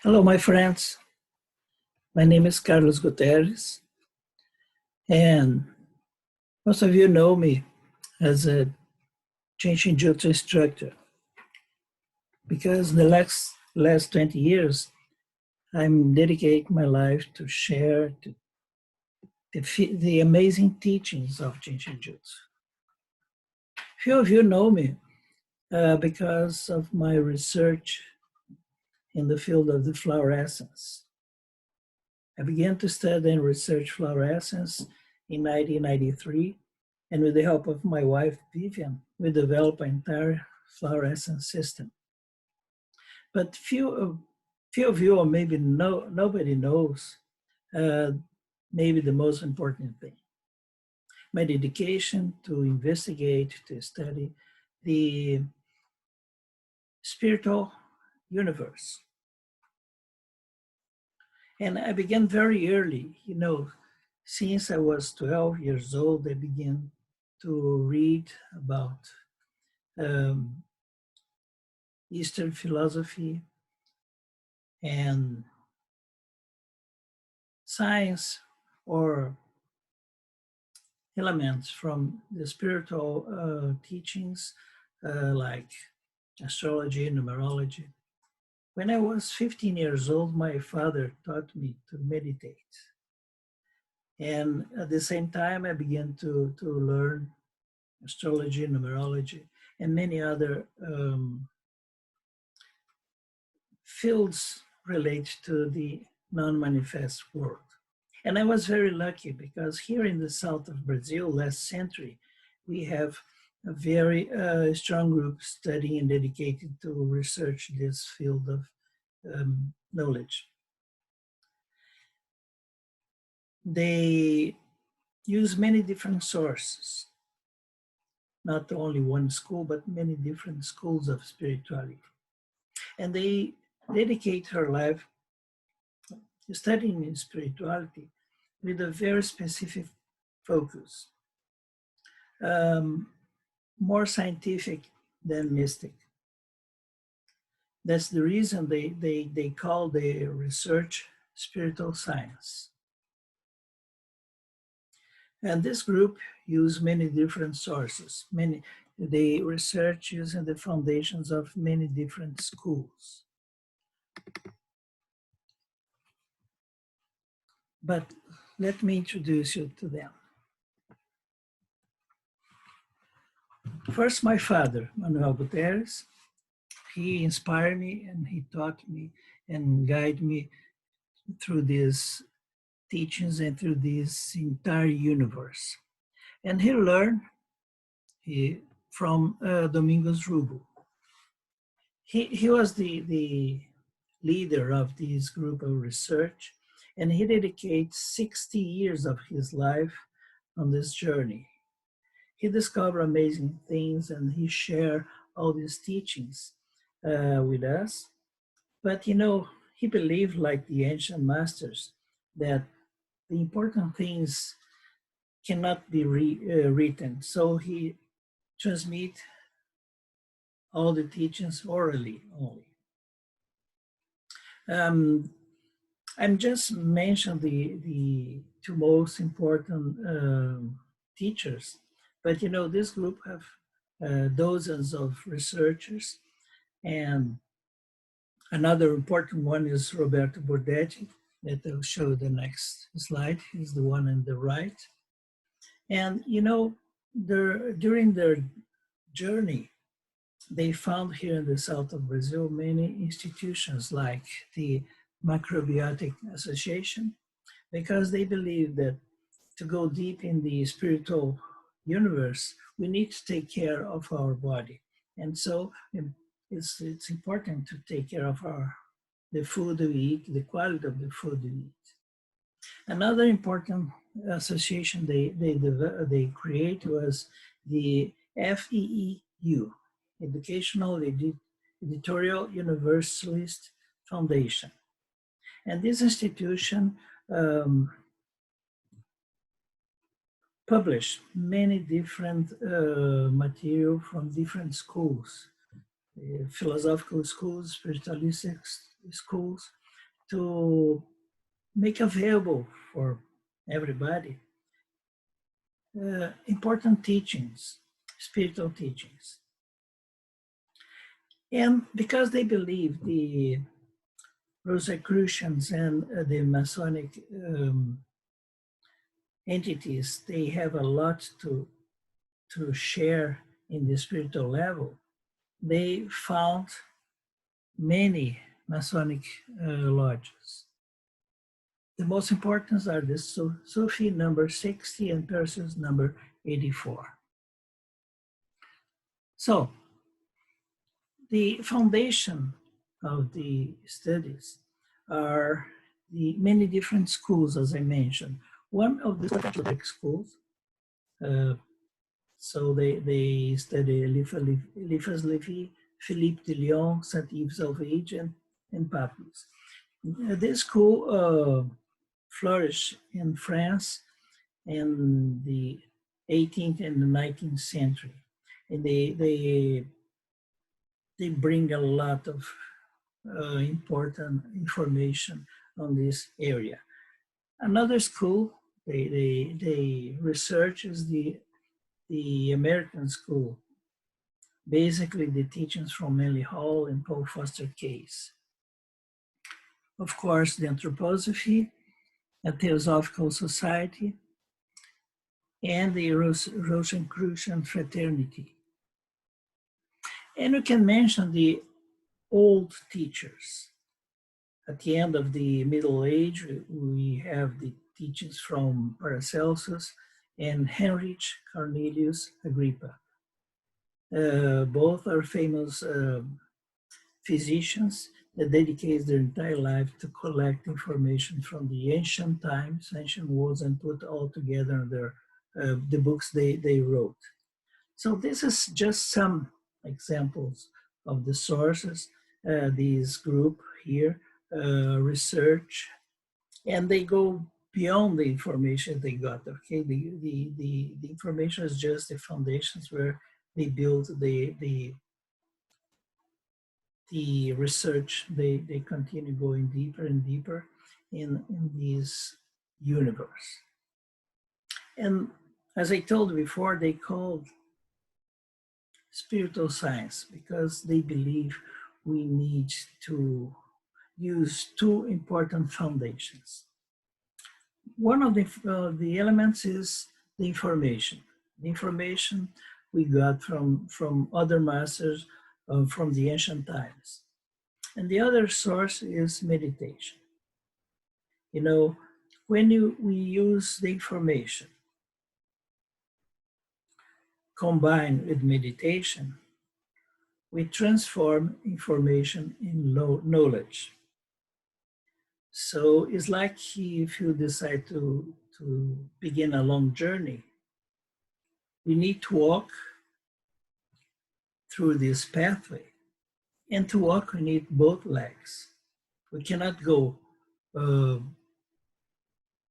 Hello, my friends. My name is Carlos Gutterres, and most of you know me as a Changing Jutsu instructor because the last 20 years, I'm dedicating my life to share the amazing teachings of Changing Jutsu. Few of you know me because of my research in the field of the flower essence. I began to study and research flower essence in 1993, and with the help of my wife, Vivian, we developed an entire flower essence system. But few of you, or maybe nobody knows, uh, maybe the most important thing. My dedication to investigate, to study the spiritual universe. And I began very early, since I was 12 years old, I began to read about Eastern philosophy and science, or elements from the spiritual teachings like astrology, numerology. When I was 15 years old, my father taught me to meditate. And at the same time, I began to learn astrology, numerology, and many other fields related to the non-manifest world. And I was very lucky because here in the south of Brazil, last century, we have a very strong group studying and dedicated to research this field of knowledge. They use many different sources, not only one school, but many different schools of spirituality. And they dedicate her life studying spirituality with a very specific focus, more scientific than mystic. That's the reason they call the research spiritual science. And this group use many different sources. They research using the foundations of many different schools. But let me introduce you to them. First, my father, Manuel Gutterres. He inspired me and he taught me and guided me through these teachings and through this entire universe. And he learned from Domingos Rubio. He was the leader of this group of research, and he dedicates 60 years of his life on this journey. He discovered amazing things and he shared all these teachings with us. But he believed, like the ancient masters, that the important things cannot be written. So he transmit all the teachings orally only. I'm just mentioned the two most important teachers, but this group have dozens of researchers, and another important one is Roberto Bordetti, that I'll show the next slide. He's the one on the right. And during their journey, they found here in the south of Brazil many institutions like the Macrobiotic Association, because they believe that to go deep in the spiritual universe, we need to take care of our body. And so it's important to take care of the food we eat, the quality of the food we eat. Another important association they create was the FEEU, Educational Editorial Universalist Foundation. And this institution published many different material from different schools, philosophical schools, spiritualistic schools, to make available for everybody important teachings, spiritual teachings. And because they believe the Rosicrucians and the Masonic entities, they have a lot to share in the spiritual level, they found many Masonic lodges. The most important are the Sufi number 60 and Perseus number 84. So the foundation of the studies are the many different schools, as I mentioned. One of the Catholic schools, so they study Eliphas Levi, Philippe de Lyon, Saint-Yves Salvage, and Papias. This school flourished in France in the 18th and the 19th century. And they bring a lot of important information on this area. Another school they research is the American school, basically the teachings from Manly Hall and Paul Foster Case. Of course, the anthroposophy, a Theosophical Society, and the Rosicrucian Fraternity. And we can mention the old teachers. At the end of the Middle Age, we have the teachings from Paracelsus and Heinrich Cornelius Agrippa. Both are famous physicians that dedicate their entire life to collect information from the ancient times, ancient worlds, and put all together in the books they wrote. So this is just some examples of the sources this group here research, and they go beyond the information they got. Okay, the information is just the foundations where they build the research. They continue going deeper and deeper in this universe. And as I told before, they called spiritual science because they believe we need to use two important foundations. One of the elements is the information. The information we got from other masters from the ancient times. And the other source is meditation. You know, when we use the information combined with meditation, we transform information in knowledge. So it's like if you decide to begin a long journey, we need to walk through this pathway. And to walk, we need both legs. We cannot go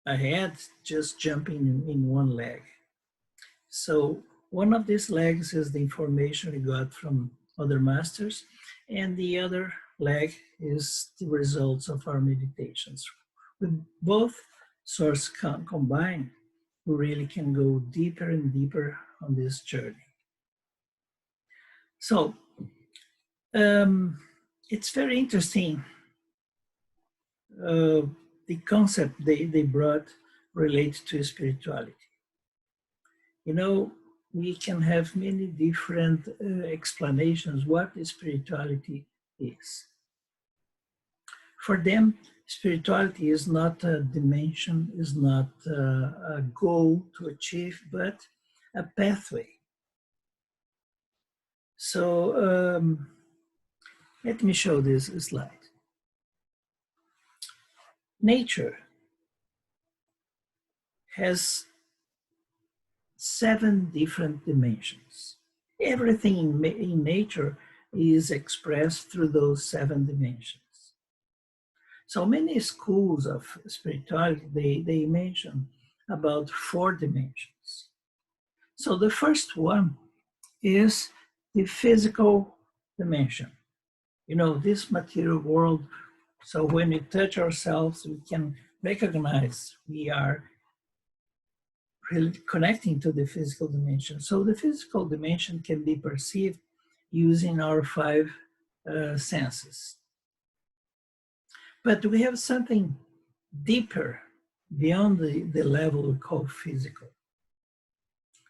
ahead just jumping in one leg. So one of these legs is the information we got from other masters, and the other leg is the results of our meditations. With both sources combined, we really can go deeper and deeper on this journey. So it's very interesting, the concept they brought related to spirituality. You know, we can have many different explanations what spirituality is. For them, spirituality is not a dimension, is not a goal to achieve, but a pathway. So let me show this slide. Nature has 7 different dimensions. Everything in nature is expressed through those 7 dimensions. So many schools of spirituality, they mention about 4 dimensions. So the first one is the physical dimension. You know, this material world So when we touch ourselves, we can recognize we are really connecting to the physical dimension. So the physical dimension can be perceived using our five senses. But we have something deeper beyond the level we call physical.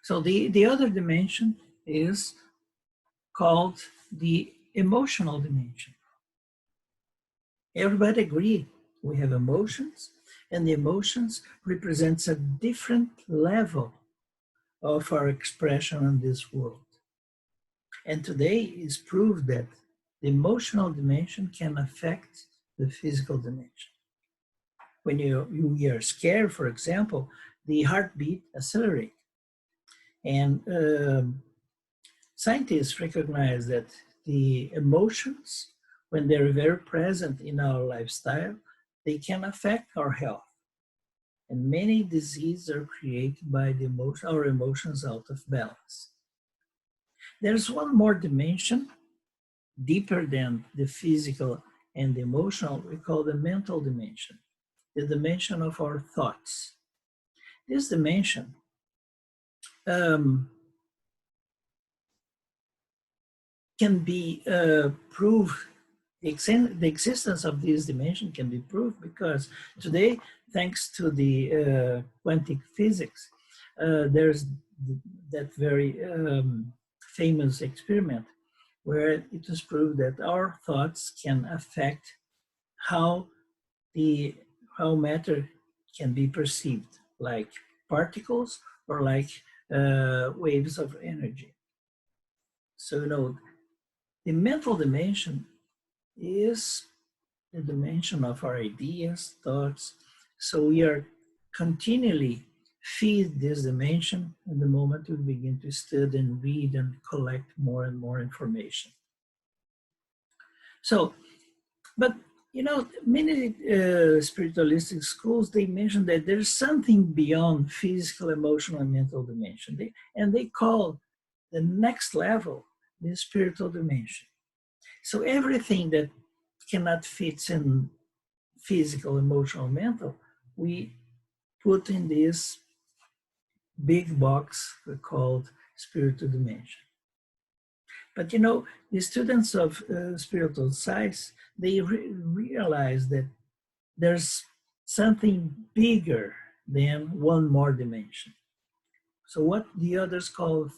So the other dimension is called the emotional dimension. Everybody agree we have emotions, and the emotions represents a different level of our expression in this world. And today is proved that the emotional dimension can affect the physical dimension. When you are scared, for example, the heartbeat accelerates. And scientists recognize that the emotions, when they're very present in our lifestyle, they can affect our health. And many diseases are created by our emotions out of balance. There's one more dimension, deeper than the physical and the emotional, we call the mental dimension, the dimension of our thoughts. This dimension can be proved, the existence of this dimension can be proved because today, thanks to the quantum physics, there's that very famous experiment where it was proved that our thoughts can affect how matter can be perceived, like particles or like waves of energy. So, the mental dimension is the dimension of our ideas, thoughts. So we are continually feed this dimension in the moment we begin to study and read and collect more and more information. So, but many spiritualistic schools, they mention that there's something beyond physical, emotional, and mental dimension. They call the next level the spiritual dimension. So everything that cannot fit in physical, emotional, mental, we put in this big box called spiritual dimension. But the students of spiritual science, they realize that there's something bigger than one more dimension. So what the others call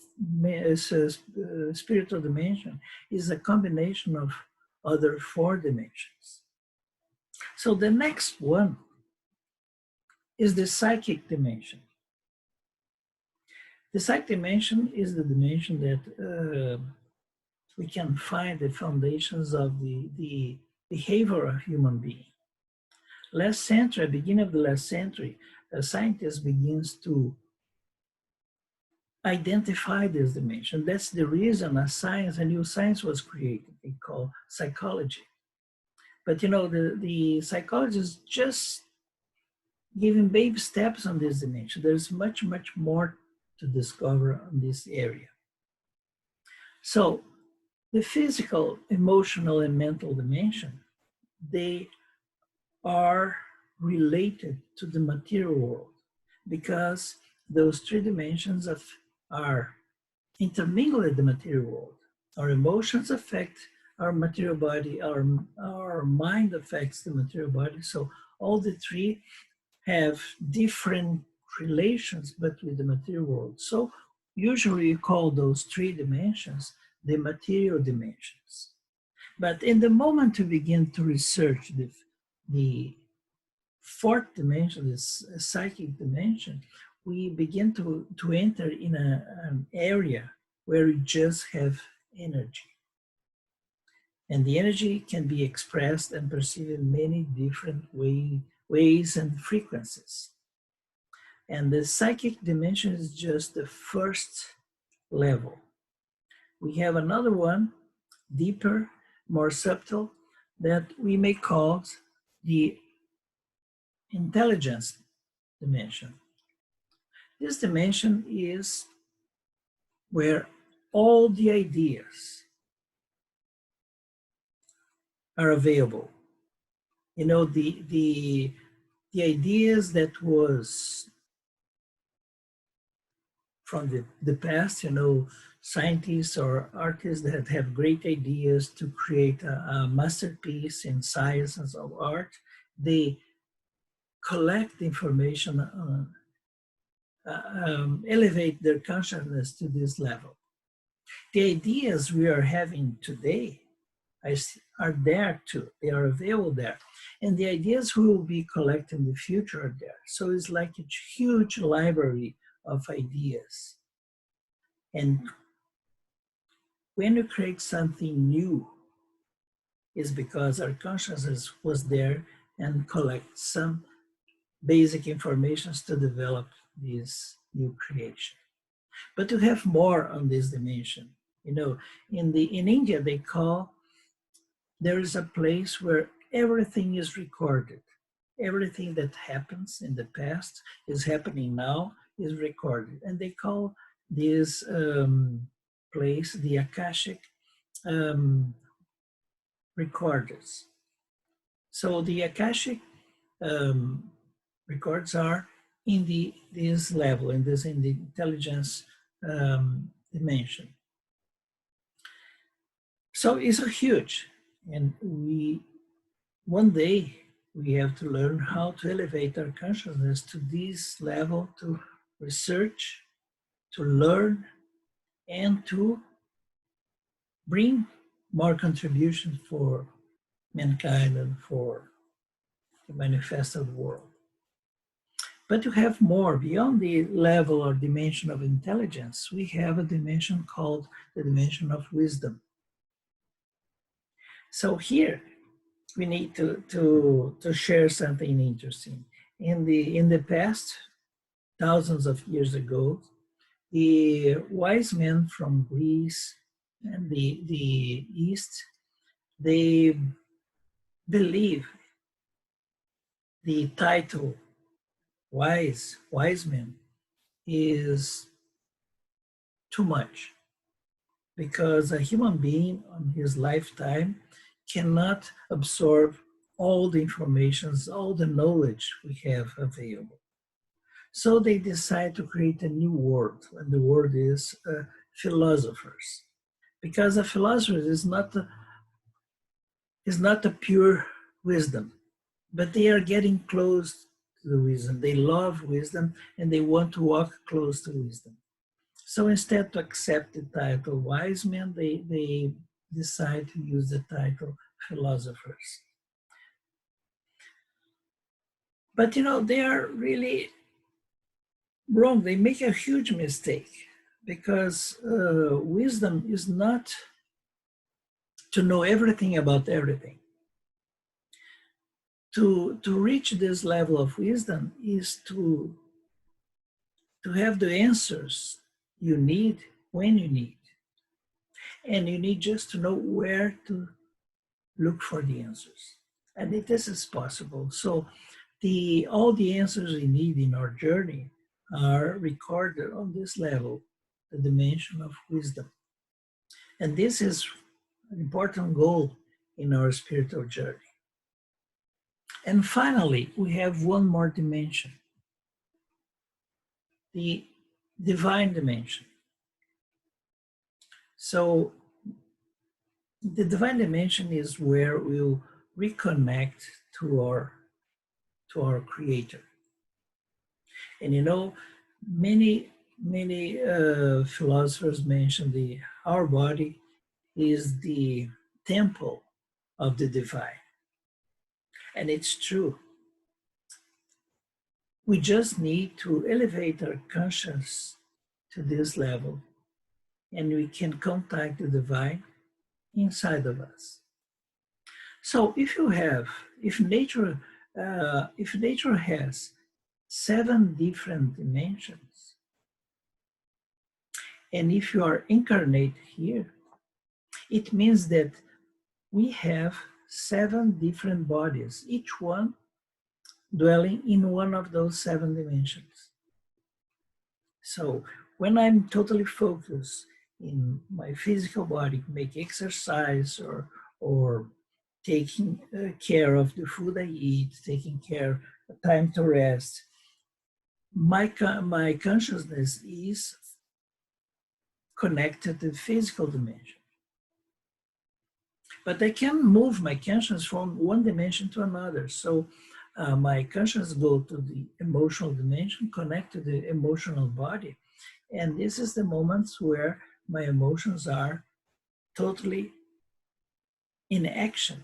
spiritual dimension is a combination of other four dimensions. So the next one is the psychic dimension. The psychic dimension is the dimension that we can find the foundations of the behavior of human being. Last century, beginning of the last century, a scientist begins to identify this dimension. That's the reason a new science was created, they call psychology. But the psychologists just giving baby steps on this dimension. There's much, much more to discover on this area. So the physical, emotional, and mental dimension, they are related to the material world because those three dimensions are intermingled with the material world. Our emotions affect our material body, our mind affects the material body. So all the three have different relations but with the material world. So usually you call those three dimensions the material dimensions. But in the moment you begin to research the fourth dimension, this psychic dimension, we begin to enter in an area where we just have energy. And the energy can be expressed and perceived in many different ways and frequencies. And the psychic dimension is just the first level. We have another one, deeper, more subtle, that we may call the intelligence dimension. This dimension is where all the ideas are available You know, the ideas that was from the past, you know, scientists or artists that have great ideas to create a masterpiece in science and of art, they collect information, elevate their consciousness to this level. The ideas we are having today are there too. They are available there. And the ideas we will be collecting in the future are there. So it's like a huge library of ideas. And when you create something new, is because our consciousness was there and collect some basic informations to develop this new creation. But to have more on this dimension, you know, in India they call, there is a place where everything is recorded. Everything that happens in the past is happening now is recorded, and they call this place the Akashic recorders. So the Akashic records are in this level, in the intelligence dimension. So it's a huge, and one day we have to learn how to elevate our consciousness to this level, to research, to learn, and to bring more contributions for mankind and for the manifested world. But to have more beyond the level or dimension of intelligence, we have a dimension called the dimension of wisdom. So here we need to share something interesting. In the past, thousands of years ago, the wise men from Greece and the East, they believe the title wise men is too much, because a human being on his lifetime cannot absorb all the informations, all the knowledge we have available. So they decide to create a new word, and the word is philosophers. Because a philosopher is not a pure wisdom, but they are getting close to the wisdom. They love wisdom and they want to walk close to wisdom. So instead to accept the title wise men, they decide to use the title philosophers. But you know, they are really wrong. They make a huge mistake, because wisdom is not to know everything about everything. To reach this level of wisdom is to have the answers you need when you need. And you need just to know where to look for the answers. And this is possible. So all the answers we need in our journey are recorded on this level, the dimension of wisdom. And this is an important goal in our spiritual journey. And finally, we have one more dimension, the divine dimension. So the divine dimension is where we'll reconnect to our creator. And you know, many philosophers mention our body is the temple of the divine. And it's true. We just need to elevate our conscience to this level, and we can contact the divine inside of us. So if nature has 7 different dimensions, and if you are incarnate here, it means that we have 7 different bodies, each one dwelling in one of those 7 dimensions. So when I'm totally focused in my physical body, make exercise or taking care of the food I eat, taking care, time to rest. My consciousness is connected to the physical dimension. But I can move my consciousness from one dimension to another. So my consciousness go to the emotional dimension, connect to the emotional body. And this is the moments where my emotions are totally in action.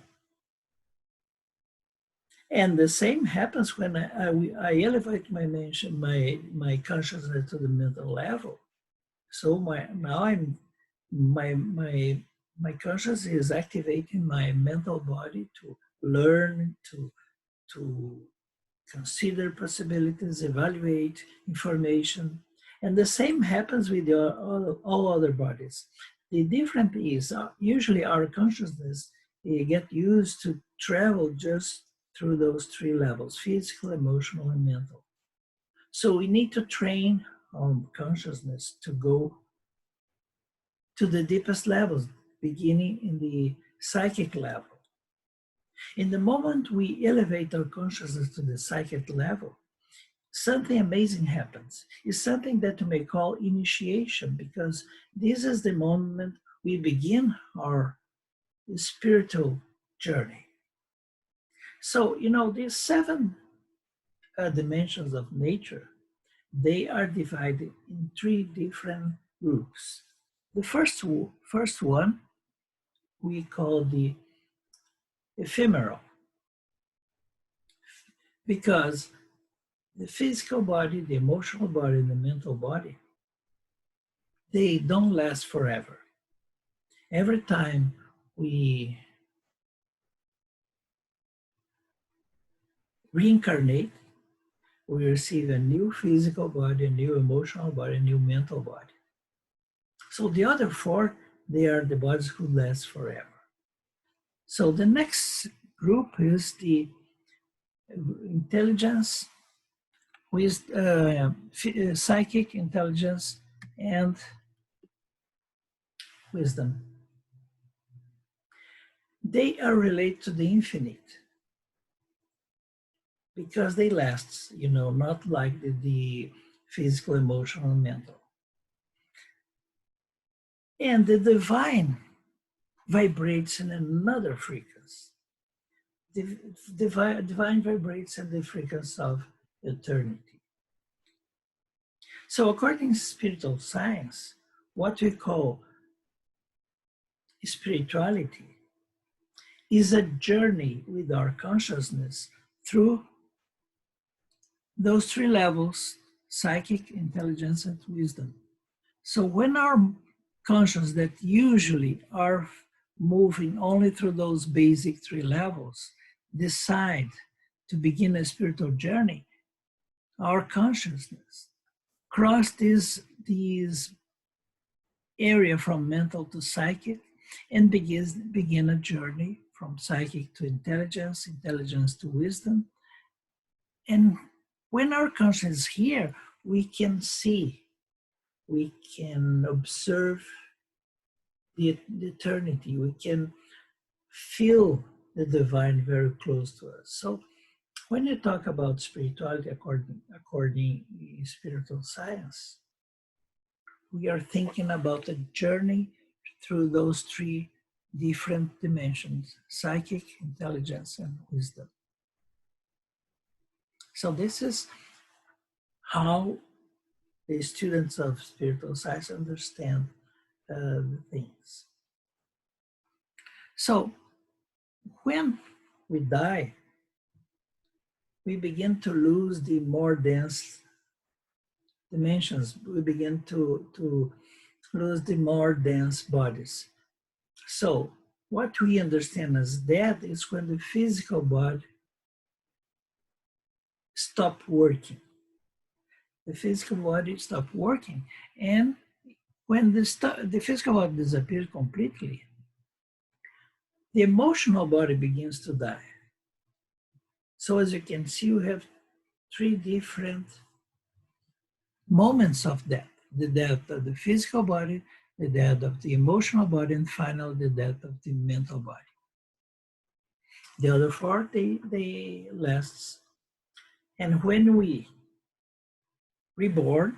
And the same happens when I elevate my consciousness to the mental level. So my consciousness is activating my mental body to learn, to consider possibilities, evaluate information. And the same happens with all other bodies. The difference is usually our consciousness get used to travel just through those three levels: physical, emotional, and mental. So we need to train our consciousness to go to the deepest levels, beginning in the psychic level. In the moment we elevate our consciousness to the psychic level, something amazing happens. It's something that we may call initiation, because this is the moment we begin our spiritual journey. So, these seven dimensions of nature, they are divided in three different groups. The first one we call the ephemeral, because the physical body, the emotional body, and the mental body, they don't last forever. Every time we reincarnate, we receive a new physical body, a new emotional body, a new mental body. So the other four, they are the bodies who last forever. So the next group is the intelligence, with psychic intelligence and wisdom. They are related to the infinite because they last, not like the physical, emotional, and mental. And the divine vibrates in another frequency. The divine vibrates in the frequency of eternity. So according to spiritual science, what we call spirituality is a journey with our consciousness through those three levels: psychic, intelligence, and wisdom. So when our conscious that usually are moving only through those basic three levels decide to begin a spiritual journey, our consciousness cross this area from mental to psychic and begin a journey from psychic to intelligence, intelligence to wisdom. And when our consciousness is here, we can see, we can observe the eternity, we can feel the divine very close to us. So when you talk about spirituality according to spiritual science, we are thinking about a journey through those three different dimensions: psychic, intelligence, and wisdom. So this is how the students of spiritual science understand the things. So when we die, we begin to lose the more dense dimensions. We begin to lose the more dense bodies. So what we understand as death is when the physical body stops working. The physical body stops working. And when the physical body disappears completely, the emotional body begins to die. So as you can see, we have three different moments of death: the death of the physical body, the death of the emotional body, and finally the death of the mental body. The other four, they last. And when we reborn,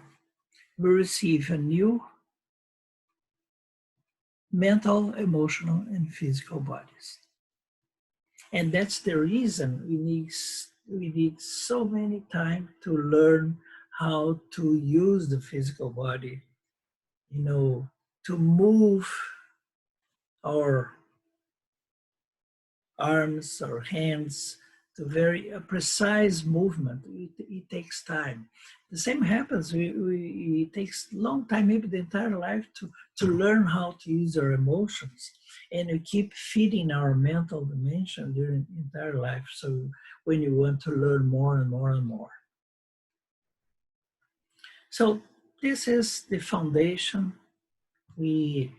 we receive a new mental, emotional, and physical bodies. And that's the reason we need so many time to learn how to use the physical body, to move our arms or hands to very a precise movement. It takes time. The same happens. It takes long time, maybe the entire life, to learn how to use our emotions, and we keep feeding our mental dimension during the entire life. So when you want to learn more and more and more, so this is the foundation we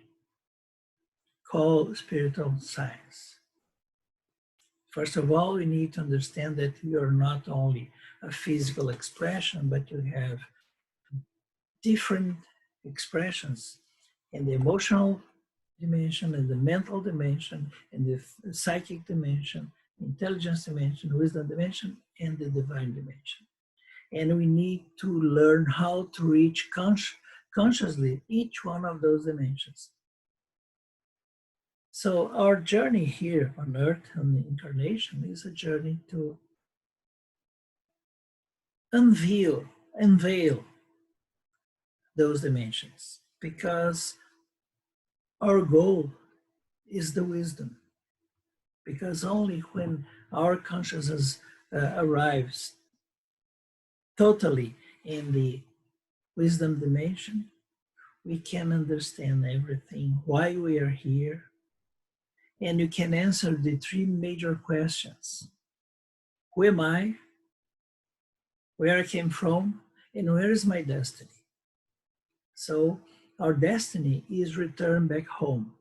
call spiritual science. First of all, we need to understand that you are not only a physical expression, but you have different expressions in the emotional dimension, in the mental dimension, in the psychic dimension, intelligence dimension, wisdom dimension, and the divine dimension. And we need to learn how to reach consciously each one of those dimensions. So our journey here on earth, on the incarnation, is a journey to unveil those dimensions, because our goal is the wisdom. Because only when our consciousness arrives totally in the wisdom dimension, we can understand everything, why we are here, and you can answer the three major questions. Who am I? Where I came from? And where is my destiny? So our destiny is return back home.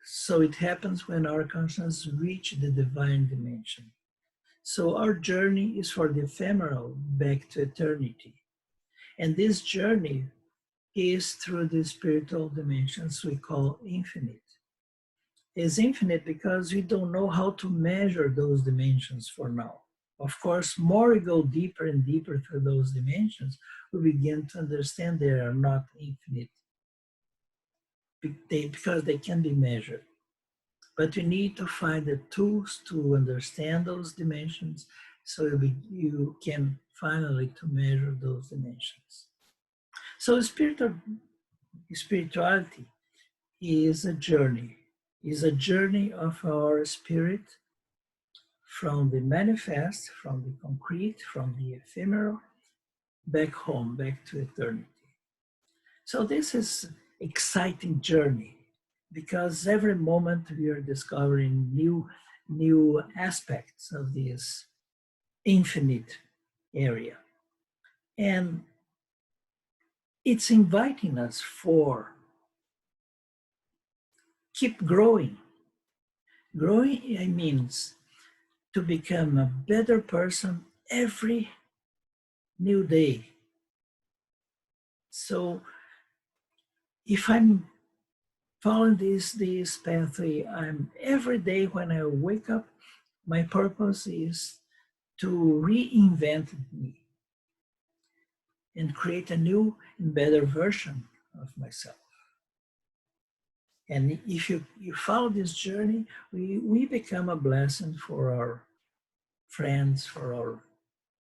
So it happens when our consciousness reach the divine dimension. So our journey is for the ephemeral back to eternity. And this journey is through the spiritual dimensions we call infinite. It's infinite because we don't know how to measure those dimensions for now. Of course, more we go deeper and deeper through those dimensions, we begin to understand they are not infinite because they can be measured. But you need to find the tools to understand those dimensions so you can finally to measure those dimensions. So spirituality is a journey of our spirit from the manifest, from the concrete, from the ephemeral, back home, back to eternity. So this is exciting journey because every moment we are discovering new aspects of this infinite area. And it's inviting us for keep growing. Growing means to become a better person every new day. So if I'm following this pathway, I'm every day when I wake up, my purpose is to reinvent me and create a new and better version of myself. And if you follow this journey, we become a blessing for our friends, for our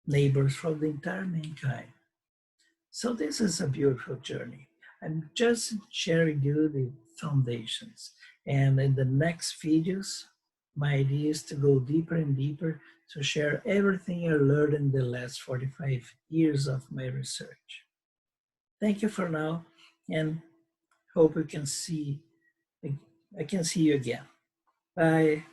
neighbors, for the entire mankind. So this is a beautiful journey. I'm just sharing you the foundations. And in the next videos, my idea is to go deeper and deeper to share everything I learned in the last 45 years of my research. Thank you for now, and hope I can see you again. Bye.